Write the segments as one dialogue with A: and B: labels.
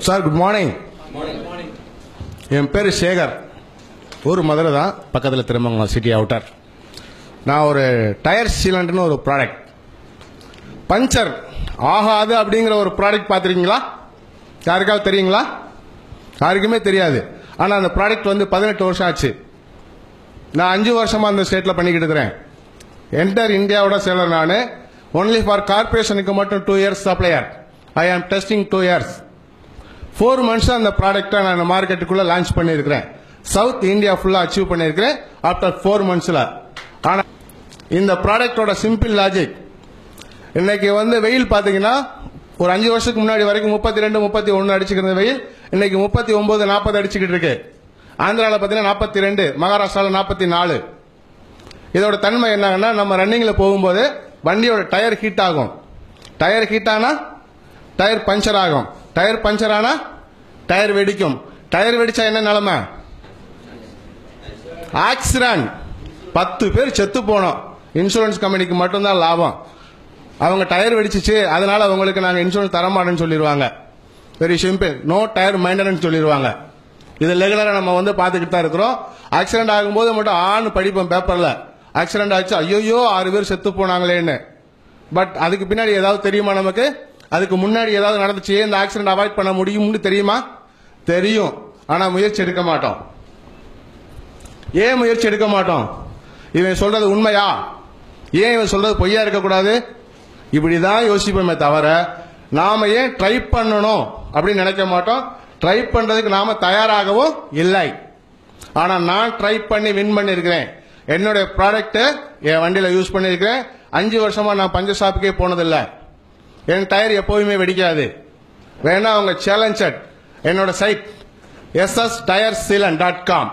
A: Sir good morning. என் பேர் சேகர். ஊர் மதுரை தான், பக்கத்தில் திருமங்கலம் சிட்டி அவுட்டர். நான் ஒரு டயர் சீலண்ட்னு ஒரு ப்ராடக்ட், பஞ்சர் ஆகாது அப்படிங்கிற ஒரு ப்ராடக்ட் பார்த்துருக்கீங்களா? யாருக்காவது தெரியுங்களா? யாருக்குமே தெரியாது. ஆனால் அந்த ப்ராடக்ட் வந்து 18 வருஷம் ஆச்சு. நான் 5 வருஷமா அந்த ஸ்டேட்டில் பண்ணிக்கிட்டு இருக்கிறேன். என்டர் இந்தியாவோட சேலர் நான். ஒன்லி ஃபார் கார்பரேஷனுக்கு மட்டும் 2 இயர்ஸ் சப்ளையர். ஐ ஆம் டெஸ்டிங் 2 இயர்ஸ். 4 months அந்த ப்ராடக்டை நான் மார்க்கெட்டுக்குள்ள லான்ச் பண்ணியிருக்கிறேன். சவுத் இந்தியா ஃபுல்லாக அச்சீவ் பண்ணியிருக்கிறேன் ஆஃப்டர் 4 monthsல. ஆனால் இந்த ப்ராடக்டோட சிம்பிள் லாஜிக், இன்னைக்கு வந்து வெயில் பார்த்தீங்கன்னா ஒரு 5 வருஷத்துக்கு முன்னாடி வரைக்கும் 32, 31 அடிச்சுக்கிற வெயில் இன்னைக்கு 39, 40 அடிச்சுக்கிட்டு இருக்கு. ஆந்திராவில் பார்த்தீங்கன்னா 42, மகாராஷ்டிராவில் 44. இதோட தன்மை என்னங்கன்னா, நம்ம ரன்னிங்ல போகும்போது வண்டியோட டயர் ஹீட் ஆகும். டயர் ஹீட் ஆனா டயர் பஞ்சர் ஆகும். டயர் பஞ்சர் ஆனா டயர் வெடிக்கும். டயர் வெடிச்சா என்ன நிலைமை? ஆக்சிடென்ட். 10 பேர் செத்து போனோம். இன்சூரன்ஸ் கம்பெனிக்கு மட்டும்தான் லாபம். அவங்க டயர் வெடிச்சிச்சு, அதனால அவங்களுக்கு நாங்கள் இன்சூரன்ஸ் தரமாட்டேன்னு சொல்லிடுவாங்க. Very simple, no tyre maintenance சொல்லிடுவாங்க. இது ரெகுலரா நம்ம வந்து பார்த்துக்கிட்டு தான் இருக்கிறோம். ஆக்சிடென்ட் ஆகும்போது மட்டும் ஆன்னு படிப்போம் பேப்பர்ல, ஆக்சிடென்ட் ஆச்சு ஐயோ 6 பேர் செத்து போனாங்களேன்னு. பட் அதுக்கு பின்னாடி ஏதாவது தெரியுமா நமக்கு? அதுக்கு முன்னாடி ஏதாவது நடந்துச்சு, இந்த ஆக்சிடென்ட் அவாய்ட் பண்ண முடியும்னு தெரியுமா? தெரியும். ஆனா முயற்சி எடுக்க மாட்டோம். ஏன் முயற்சி எடுக்க மாட்டோம்? இவன் சொல்றது உண்மையா? ஏன் இவன் சொல்றது பொய்யா இருக்கக்கூடாது? இப்படிதான் யோசிப்போமே தவிர நாம ஏன் ட்ரை பண்ணணும் அப்படின்னு நினைக்க மாட்டோம். ட்ரை பண்றதுக்கு நாம தயாராகவும் இல்லை. ஆனா நான் ட்ரை பண்ணி வின் பண்ணிருக்கிறேன். என்னுடைய ப்ராடக்ட் என் வண்டியில யூஸ் பண்ணிருக்கிறேன். 5 வருஷமா நான் பஞ்சர் ஷாப்புக்கே போனதில்லை. என் டயர் எப்போதுமே வெடிக்காது. வேணா அவங்க சேலஞ்சட் என்னோட சைட் ssTireSealant.com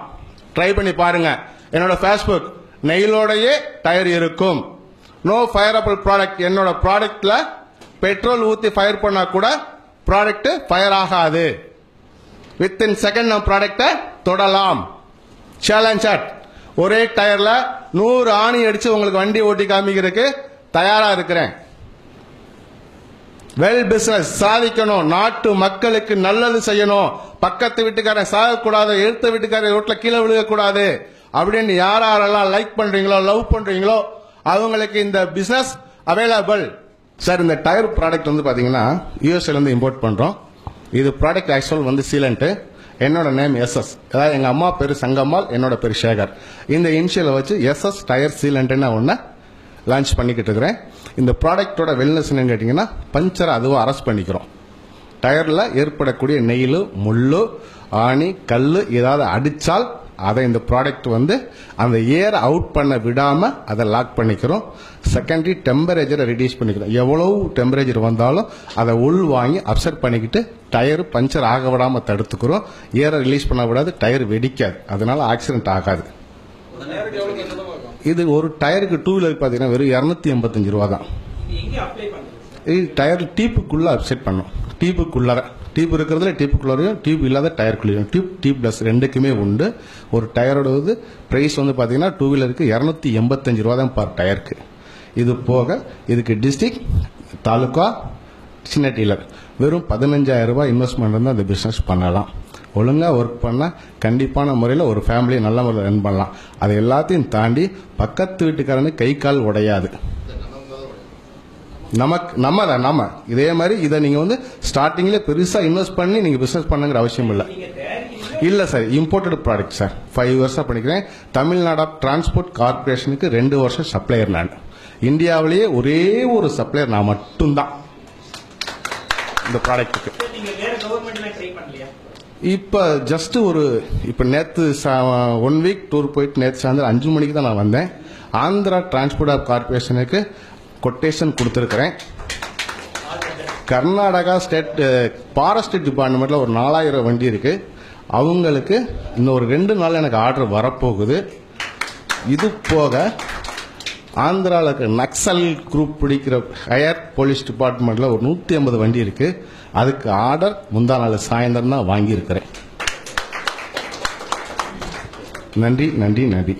A: ட்ரை பண்ணி பாருங்க. என்னோட ஃபேஸ்புக் நெயிலோடையே டயர் இருக்கும். No fireable product. என்னோட ப்ராடக்ட்ல பெட்ரோல் ஊத்தி ஃபயர் பண்ணா கூட ப்ராடக்ட் ஃபயர் ஆகாது. வித்தின் செகண்ட் நம்ம ப்ராடக்டை தொடலாம். சேலஞ்சட். ஒரே டயர்ல 100 ஆணி அடிச்சு உங்களுக்கு வண்டி ஓட்டி காமிக்கிறதுக்கு தயாரா இருக்கிறேன். வெல் பிசினஸ் சாதிக்கணும், நாட்டு மக்களுக்கு நல்லது செய்யணும், பக்கத்து வீட்டுக்காரன் சாகக்கூடாது, எழுத்த வீட்டுக்காரன் ரோட்ல கீழே விழுகக்கூடாது அப்படின்னு யாரெல்லாம் லைக் பண்றீங்களோ, லவ் பண்றீங்களோ அவங்களுக்கு இந்த பிசினஸ் அவைலபிள். சார், இந்த டயர் ப்ராடக்ட் வந்து பாத்தீங்கன்னா யூஎஸ்ல இருந்து இம்போர்ட் பண்றோம். இது ப்ராடக்ட் ஆக்சுவல் வந்து சீலண்ட். என்னோட நேம் SS. அதாவது எங்க அம்மா பேரு சங்கம்மாள், என்னோட பேரு சேகர். இந்த இனிஷியலை வச்சு SS டயர் சீலண்ட்னு ஒண்ணு லான்ச் பண்ணிக்கிட்டு இருக்கிறேன். இந்த ப்ராடக்டோட வெல்னஸ் என்னன்னு கேட்டீங்கன்னா, பஞ்சரை அதுவும் அரெஸ்ட் பண்ணிக்கிறோம். டயர்ல ஏற்படக்கூடிய நெயில், முள்ளு, ஆணி, கல்லு ஏதாவது அடிச்சால் அதை இந்த ப்ராடக்ட் வந்து அந்த ஏர் அவுட் பண்ண விடாம அதை லாக் பண்ணிக்கிறோம். செகண்டரி டெம்பரேச்சரை ரெடியூஸ் பண்ணிக்கிறோம். எவ்வளவு டெம்பரேச்சர் வந்தாலும் அதை உள் வாங்கி அப்செட் பண்ணிக்கிட்டு டயர் பஞ்சர் ஆக விடாம தடுத்துக்கிறோம். ஏரை ரிலீஸ் பண்ண விடாது, டயர் வெடிக்காது, அதனால ஆக்சிடென்ட் ஆகாது. இது ஒரு டயருக்கு 2 வீலர் பாத்தீங்கன்னா வெறும் 285 ரூபா தான். இது டயர் டீப்புக்குள்ள அப்செட் பண்ணும். டீப்புக்குள்ளார டியூப் இருக்கிறதுல டியூப்புக்குள்ளரையும், டியூப் இல்லாத டயருக்குள்ளேயும், டியூப் பிளஸ் ரெண்டுக்குமே உண்டு. ஒரு டயரோட பிரைஸ் வந்து பாத்தீங்கன்னா 2 வீலருக்கு 285 ரூபா தான் பர் டயருக்கு. இது போக இதுக்கு டிஸ்ட்ரிக்ட், தாலுகா, சின்ன டீலர் வெறும் 15,000 ரூபாய் இன்வெஸ்ட்மெண்ட் இருந்தால் அந்த பிசினஸ் பண்ணலாம். ஒழுங்கா ஒர்க் பண்ண கண்டிப்பான முறையில் ஒரு ஃபேமிலியை நல்ல முறையில் ரன் பண்ணலாம். அது எல்லாத்தையும் தாண்டி பக்கத்து வீட்டுக்காரனுக்கு கை கால் உடையாது. நம்ம இதே மாதிரி இதை நீங்க வந்து ஸ்டார்டிங்ல பெருசா இன்வெஸ்ட் பண்ணி நீங்க பிசினஸ் பண்ணுங்கிற அவசியம் இல்ல சார். Imported product sir. 5 வருஷம் பண்ணிக்கிறேன். தமிழ்நாடு டிரான்ஸ்போர்ட் கார்பரேஷனுக்கு 2 வருஷம் சப்ளையர் நான். இந்தியாவிலேயே ஒரே ஒரு சப்ளையர் நான் மட்டும்தான் இந்த ப்ராடக்ட்டுக்கு. இப்ப ஜஸ்ட் இப்ப நேத்து 1 வீக் டூர் போயிட்டு நேற்று சாயந்தரம் 5 மணிக்கு தான் நான் வந்தேன். ஆந்திரா டிரான்ஸ்போர்ட் கார்பரேஷனுக்கு கொட்டேஷன் கொடுத்திருக்கிறேன். கர்நாடகா ஸ்டேட் ஃபாரஸ்ட் டிபார்ட்மெண்ட்ல ஒரு 4000 வண்டி இருக்கு. அவங்களுக்கு இன்னொரு 2 நாள் எனக்கு ஆர்டர் வரப்போகுது. இது போக ஆந்திராவில் இருக்க நக்சல் குரூப் பிடிக்கிற ஹையர் போலீஸ் டிபார்ட்மெண்ட்ல ஒரு 150 வண்டி இருக்கு. அதுக்கு ஆர்டர் முந்தா நாள் சாயந்தரம் தான் வாங்கி இருக்கிறேன். நன்றி.